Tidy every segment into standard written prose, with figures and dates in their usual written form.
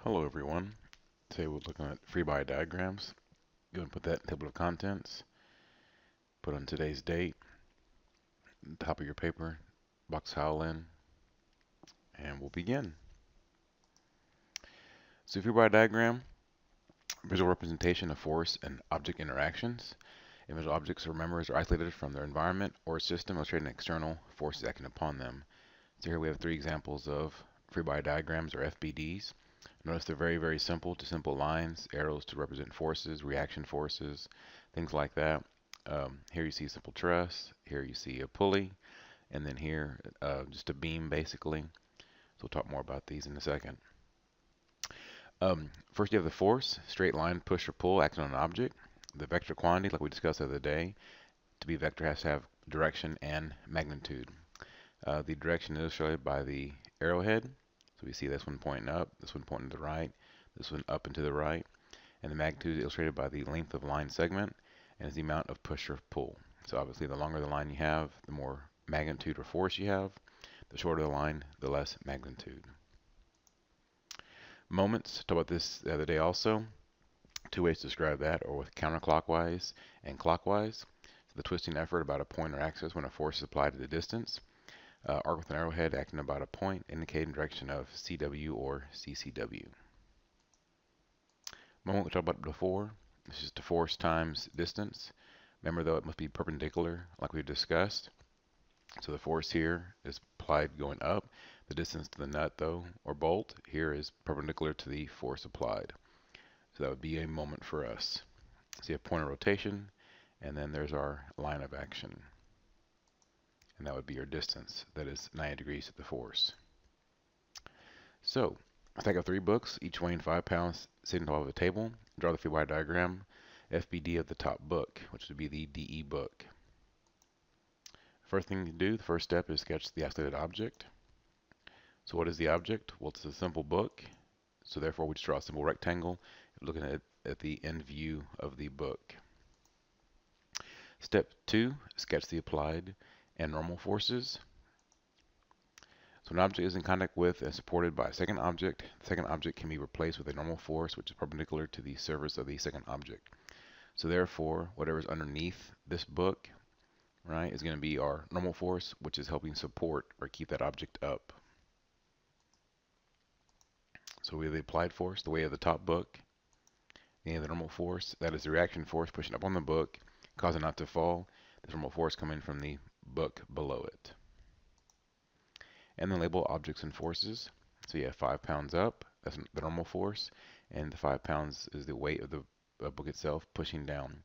Hello everyone. Today we're looking at free body diagrams. Go and put that in table of contents. Put on today's date, top of your paper, box file in, and we'll begin. So free body diagram, visual representation of force and object interactions. Visual objects or members are isolated from their environment or system, illustrating external forces acting upon them. So here we have three examples of free body diagrams or FBDs. Notice they're very simple, to simple lines, arrows to represent forces, reaction forces, things like that. Here you see a simple truss, here you see a pulley, and then here just a beam basically. So we'll talk more about these in a second. First you have the force, straight line push or pull acting on an object. The vector quantity, like we discussed the other day, to be a vector has to have direction and magnitude. The direction is illustrated by the arrowhead. So we see this one pointing up, this one pointing to the right, this one up and to the right. And the magnitude is illustrated by the length of line segment and is the amount of push or pull. So obviously the longer the line you have, the more magnitude or force you have. The shorter the line, the less magnitude. Moments, talked about this the other day also. Two ways to describe that, or with counterclockwise and clockwise. So the twisting effort about a point or axis when a force is applied to the distance. Arc with an arrowhead acting about a point, indicating direction of CW or CCW. Moment we talked about before, this is the force times distance. Remember though, it must be perpendicular like we discussed. So the force here is applied going up. The distance to the nut though, or bolt, here is perpendicular to the force applied. So that would be a moment for us. So you have point of rotation, and then there's our line of action. And that would be your distance. That is 90 degrees to the force. So, stack up 3 books, each weighing 5 pounds, sitting on top of a table. Draw the free body diagram, FBD of the top book, which would be the DE book. First thing to do, the first step is sketch the isolated object. So what is the object? Well, it's a simple book. So therefore, we just draw a simple rectangle, looking at the end view of the book. Step 2, sketch the applied and normal forces. So an object is in contact with and supported by a second object. The second object can be replaced with a normal force which is perpendicular to the surface of the second object. So therefore, whatever is underneath this book, right, is going to be our normal force, which is helping support or keep that object up. So we have the applied force, the weight of the top book. Then you have the normal force, that is the reaction force pushing up on the book, causing it not to fall. The normal force coming from the book below it. And then label objects and forces. So you have 5 pounds up, that's the normal force, and the 5 pounds is the weight of the book itself pushing down.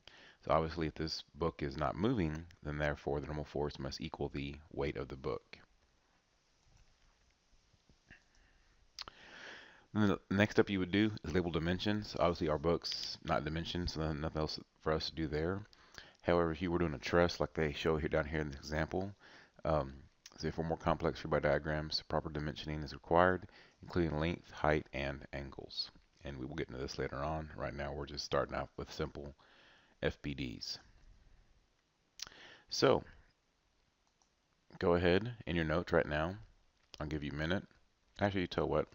So obviously if this book is not moving, then therefore the normal force must equal the weight of the book. And then the next step you would do is label dimensions. Obviously our book's not dimensions, so there's nothing else for us to do there. However, if you were doing a truss like they show here down here in the example, so for more complex free body diagrams, proper dimensioning is required, including length, height, and angles. And we will get into this later on. Right now we're just starting out with simple FBDs. So, go ahead in your notes right now. I'll give you a minute. Actually, you tell what,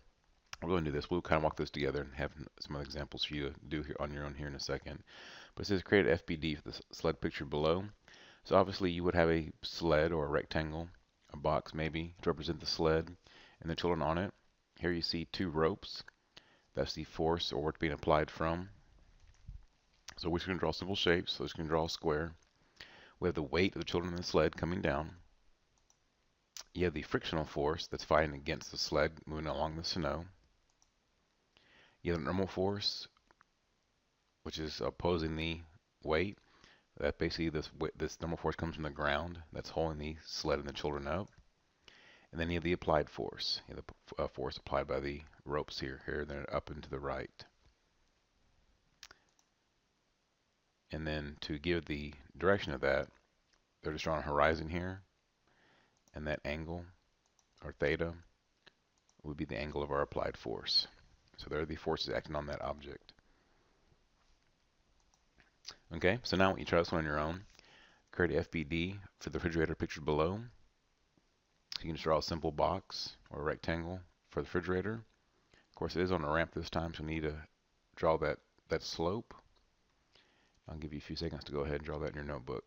we're going to do this. We'll kind of walk this together and have some other examples for you to do here on your own here in a second. But it says create an FBD for the sled picture below. So obviously you would have a sled or a rectangle, a box maybe, to represent the sled and the children on it. Here you see 2 ropes. That's the force or what's being applied from. So we're just going to draw simple shapes. So we're just going to draw a square. We have the weight of the children in the sled coming down. You have the frictional force that's fighting against the sled moving along the snow. You have the normal force, which is opposing the weight. That basically this normal force comes from the ground that's holding the sled and the children up. And then you have the applied force. You have the force applied by the ropes here, then up and to the right. And then to give the direction of that, they're just drawing a horizon here, and that angle, or theta, would be the angle of our applied force. So there are the forces acting on that object. Okay, so now I want you to try this one on your own. Create a FBD for the refrigerator pictured below. So you can just draw a simple box or a rectangle for the refrigerator. course, it is on a ramp this time, so we need to draw that slope. I'll give you a few seconds to go ahead and draw that in your notebook.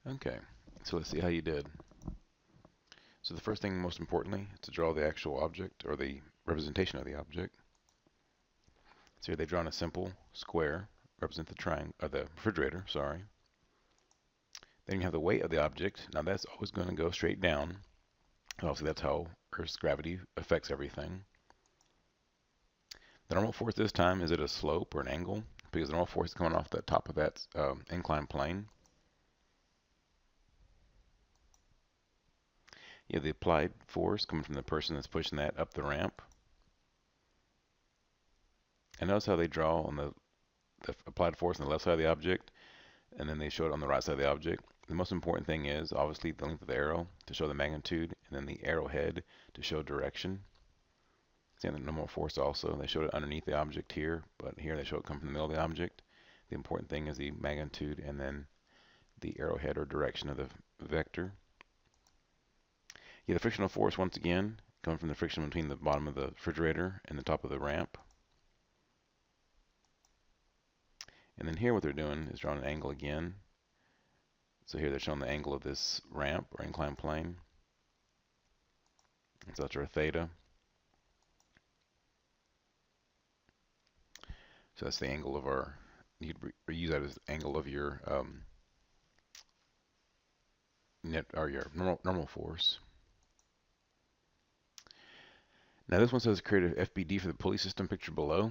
Okay, so let's see how you did. So the first thing, most importantly, is to draw the actual object, or the representation of the object. So here they've drawn a simple square, represent the triangle, or the refrigerator, sorry. Then you have the weight of the object. Now that's always going to go straight down. Obviously that's how Earth's gravity affects everything. The normal force this time is at a slope or an angle, because the normal force is coming off the top of that inclined plane. You have the applied force coming from the person that's pushing that up the ramp. And notice how they draw on the applied force on the left side of the object, and then they show it on the right side of the object. The most important thing is obviously the length of the arrow to show the magnitude, and then the arrowhead to show direction. See the normal force also, they showed it underneath the object here, but here they show it come from the middle of the object. The important thing is the magnitude and then the arrowhead or direction of the vector. Yeah, the frictional force, once again, coming from the friction between the bottom of the refrigerator and the top of the ramp. And then here what they're doing is drawing an angle again. So here they're showing the angle of this ramp or inclined plane. And so that's our theta. So that's the angle of our, you'd use that as the angle of your net, or your normal force. Now this one says create an FBD for the pulley system pictured below.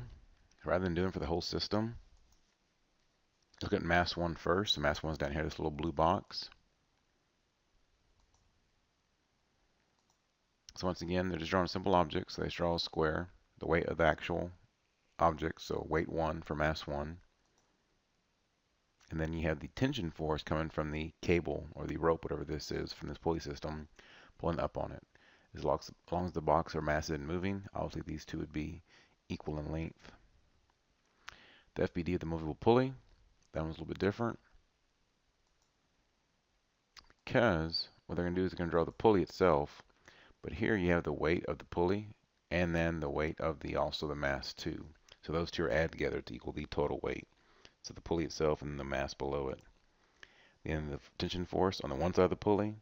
Rather than doing it for the whole system, look at mass 1 first. So mass 1 is down here, this little blue box. So once again, they're just drawing a simple object. So they draw a square, the weight of the actual object, so weight 1 for mass 1. And then you have the tension force coming from the cable or the rope, whatever this is, from this pulley system, pulling up on it. As long as the box or mass isn't moving, obviously these two would be equal in length. The FBD of the movable pulley, that one's a little bit different, because what they're going to do is they're going to draw the pulley itself, but here you have the weight of the pulley and then the weight of also the mass too. So those two are added together to equal the total weight. So the pulley itself and the mass below it. Then the tension force on the one side of the pulley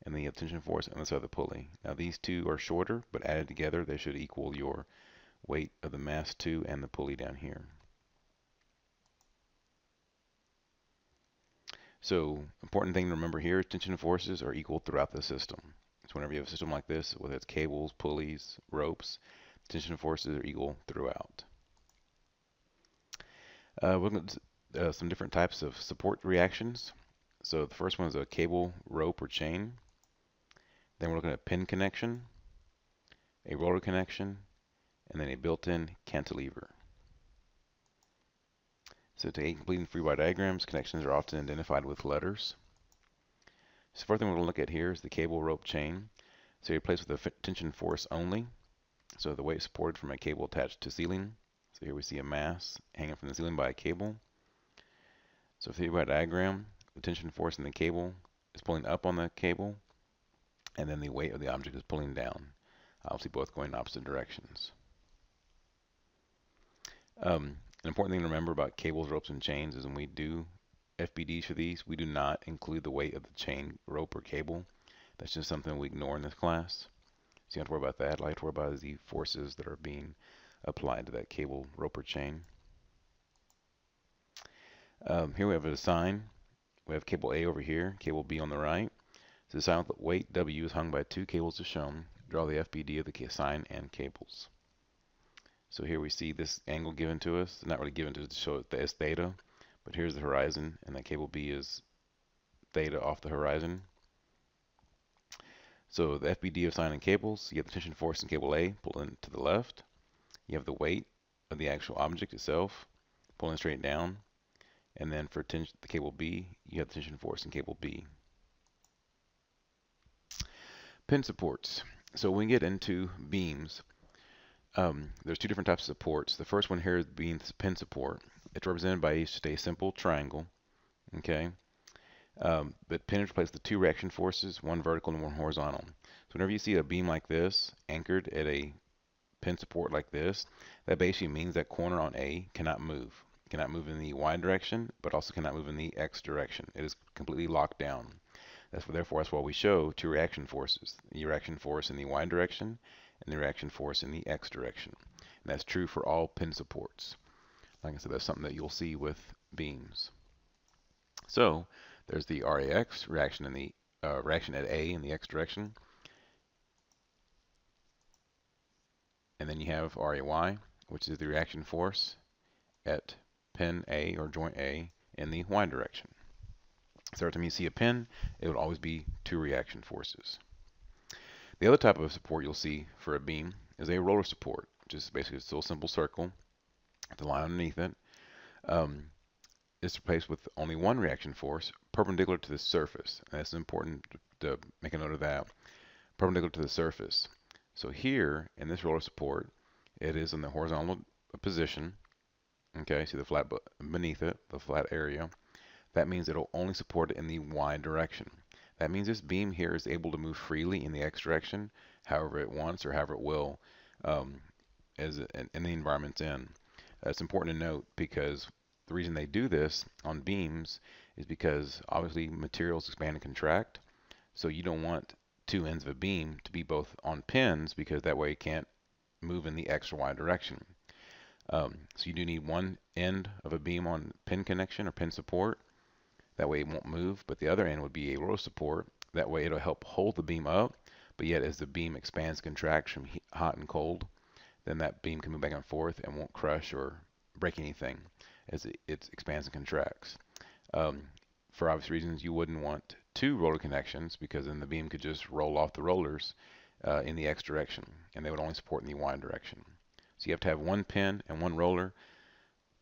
and the tension force on the side of the pulley. Now these two are shorter, but added together they should equal your weight of the mass 2 and the pulley down here. So important thing to remember here, tension forces are equal throughout the system. So whenever you have a system like this, whether it's cables, pulleys, ropes, tension forces are equal throughout. We're looking at some different types of support reactions. So the first one is a cable, rope, or chain. Then we're looking at pin connection, a roller connection, and then a built-in cantilever. So to aid completing free body diagrams, connections are often identified with letters. So the first thing we're going to look at here is the cable, rope, chain. So you're placed with a tension force only. So the weight is supported from a cable attached to ceiling. So here we see a mass hanging from the ceiling by a cable. So if you think about a diagram, the tension force in the cable is pulling up on the cable, and then the weight of the object is pulling down. Obviously both going in opposite directions. An important thing to remember about cables, ropes, and chains is when we do FBDs for these, we do not include the weight of the chain, rope, or cable. That's just something we ignore in this class. So you don't have to worry about that. All you have to worry about is the forces that are being applied to that cable, rope, or chain. Here we have a sign. We have cable A over here, cable B on the right. So the sign with the weight W is hung by 2 cables as shown. Draw the FBD of the sign and cables. So here we see this angle given to us, not really given to us to show it as theta. but here's the horizon, and that cable B is theta off the horizon. So the FBD of sign and cables, you have the tension force in cable A pulling to the left. You have the weight of the actual object itself pulling straight down. And then for the cable B, you have the tension force in cable B. Pin supports. So when we get into beams, there's two different types of supports. The first one here is being the pin support. It's represented by just a simple triangle. Okay. But pin replaces the two reaction forces, one vertical and one horizontal. So whenever you see a beam like this anchored at a pin support like this, that basically means that corner on A cannot move. It cannot move in the Y direction, but also cannot move in the X direction. It is completely locked down. Therefore, that's why we show two reaction forces: the reaction force in the Y direction and the reaction force in the X direction. And that's true for all pin supports. Like I said, that's something that you'll see with beams. So there's the RAX reaction in the reaction at A in the X direction, and then you have RAY, which is the reaction force at pin A or joint A in the Y direction. So every time you see a pin, it would always be two reaction forces. The other type of support you'll see for a beam is a roller support, which is basically still a simple circle with the line underneath it. It's replaced with only one reaction force perpendicular to the surface. And that's important to make a note of that. Perpendicular to the surface. So here in this roller support, it is in the horizontal position. Okay, see the flat beneath it, the flat area. That means it'll only support it in the Y direction. That means this beam here is able to move freely in the X direction, however it wants or however it will, in the environment it's in. It's important to note because the reason they do this on beams is because obviously materials expand and contract. So you don't want two ends of a beam to be both on pins because that way it can't move in the X or Y direction. So you do need one end of a beam on pin connection or pin support. That way it won't move, but the other end would be a roller support. That way it'll help hold the beam up, but yet as the beam expands, contracts from hot and cold, then that beam can move back and forth and won't crush or break anything as it expands and contracts. For obvious reasons, you wouldn't want two roller connections because then the beam could just roll off the rollers in the X direction, and they would only support in the Y direction. So you have to have one pin and one roller.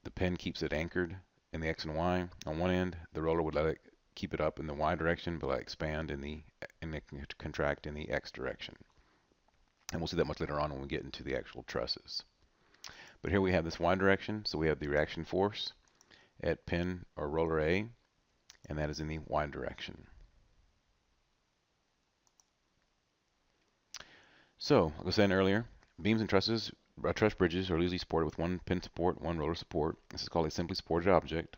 The pin keeps it anchored in the X and Y on one end. The roller would let it keep it up in the Y direction, but let it expand and contract in the X direction. And we'll see that much later on when we get into the actual trusses. But here we have this Y direction, so we have the reaction force at pin or roller A, and that is in the Y direction. So, like I was saying earlier, beams and trusses, truss bridges are usually supported with one pin support, one roller support. This is called a simply supported object.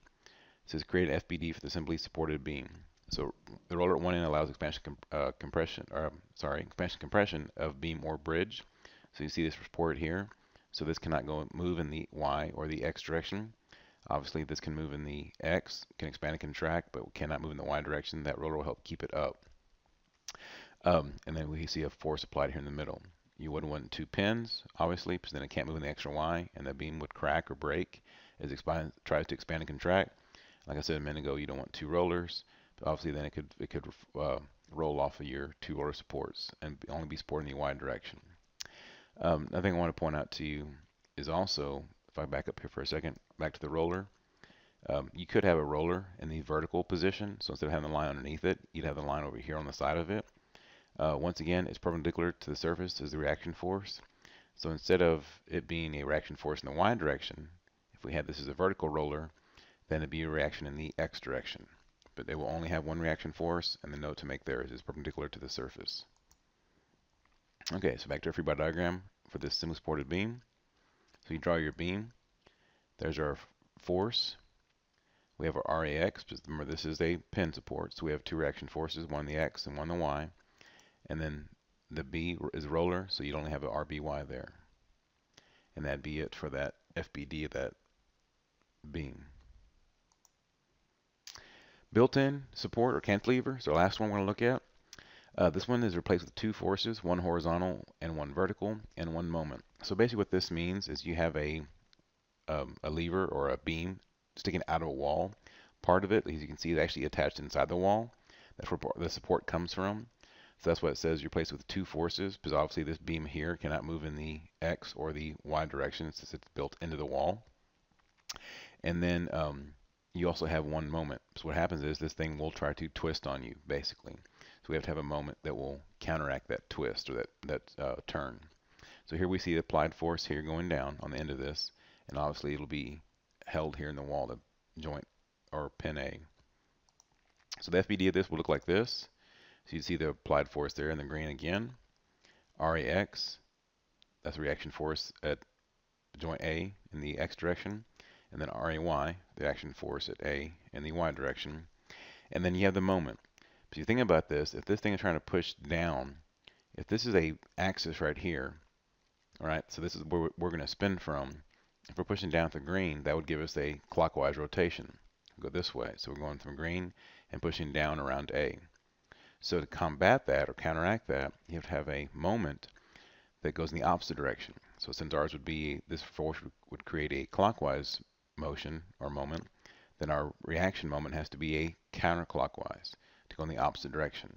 It says create an FBD for the simply supported beam. So the roller at one end allows expansion compression of beam or bridge. So you see this support here. So this cannot move in the Y or the X direction. Obviously this can move in the X, can expand and contract, but cannot move in the Y direction. That roller will help keep it up. And then we see a force applied here in the middle. You wouldn't want two pins, obviously, because then it can't move in the X or Y, and the beam would crack or break as it tries to expand and contract. Like I said a minute ago, you don't want two rollers, but obviously then it could roll off of your two roller supports and only be supported in the Y direction. Another thing I want to point out to you is also, if I back up here for a second, back to the roller, you could have a roller in the vertical position, so instead of having the line underneath it, you'd have the line over here on the side of it. Once again, it's perpendicular to the surface as the reaction force. So instead of it being a reaction force in the Y direction, if we had this as a vertical roller, then it'd be a reaction in the X direction. But they will only have one reaction force, and the note to make there is perpendicular to the surface. Okay, so back to our free body diagram for this simply supported beam. So you draw your beam. There's our force. We have our RAX, because remember this is a pin support, so we have two reaction forces, one in the X and one in the Y. And then the B is roller, so you'd only have an RBY there. And that'd be it for that FBD of that beam. Built-in support or cantilever is our last one we're going to look at. This one is replaced with two forces, one horizontal and one vertical, and one moment. So basically what this means is you have a lever or a beam sticking out of a wall. Part of it, as you can see, is actually attached inside the wall. That's where the support comes from. So that's what it says. You're placed with two forces, because obviously this beam here cannot move in the X or the Y direction since it's built into the wall. And then you also have one moment. So what happens is this thing will try to twist on you, basically. So we have to have a moment that will counteract that twist or that turn. So here we see the applied force here going down on the end of this, and obviously it'll be held here in the wall, the joint or pin A. So the FBD of this will look like this. So you see the applied force there in the green again. RAX, that's the reaction force at joint A in the X direction. And then RAY, the action force at A in the Y direction. And then you have the moment. If you think about this, if this thing is trying to push down, if this is a axis right here, all right, so this is where we're going to spin from. If we're pushing down to green, that would give us a clockwise rotation. We'll go this way. So we're going from green and pushing down around A. So to combat that or counteract that, you have to have a moment that goes in the opposite direction. So since ours would be, this force would create a clockwise motion or moment, then our reaction moment has to be a counterclockwise to go in the opposite direction.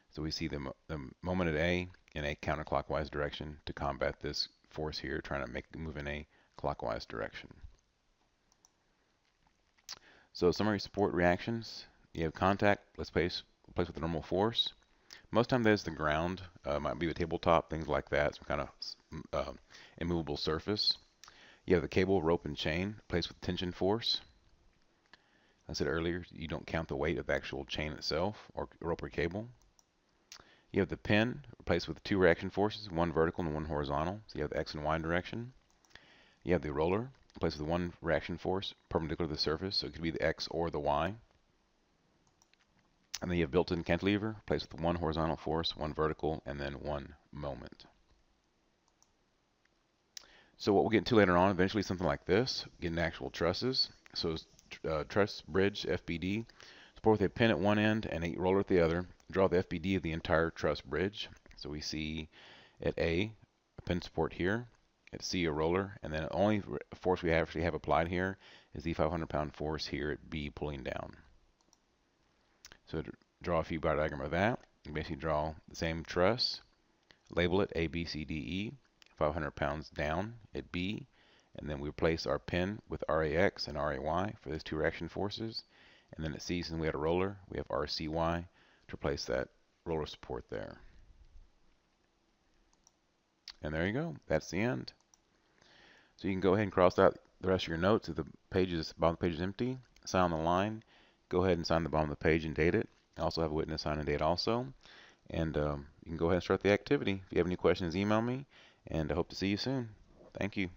So we see the moment at A in a counterclockwise direction to combat this force here trying to make it move in a clockwise direction. So summary support reactions. You have contact, let's place with the normal force. Most time there's the ground, might be the tabletop, things like that, some kind of immovable surface. You have the cable, rope, and chain placed with tension force. I said earlier, you don't count the weight of the actual chain itself, or rope or cable. You have the pin replaced with two reaction forces, one vertical and one horizontal. So you have the X and Y direction. You have the roller replaced with one reaction force perpendicular to the surface, so it could be the X or the Y. And then you have built-in cantilever replaced with one horizontal force, one vertical, and then one moment. So what we'll get into later on, eventually something like this, getting actual trusses. So truss bridge, FBD, support with a pin at one end and a roller at the other. Draw the FBD of the entire truss bridge. So we see at A, a pin support here, at C, a roller, and then the only force we actually have applied here is the 500-pound force here at B pulling down. So to draw a few bar diagram of that, you basically draw the same truss, label it A, B, C, D, E, 500 pounds down at B, and then we replace our pin with RAX and RAY for those two reaction forces. And then at C, since we had a roller, we have RCY to replace that roller support there. And there you go. That's the end. So you can go ahead and cross out the rest of your notes. If the bottom of the page is empty, sign on the line. Go ahead and sign the bottom of the page and date it. I also have a witness sign and date also. And you can go ahead and start the activity. If you have any questions, email me. And I hope to see you soon. Thank you.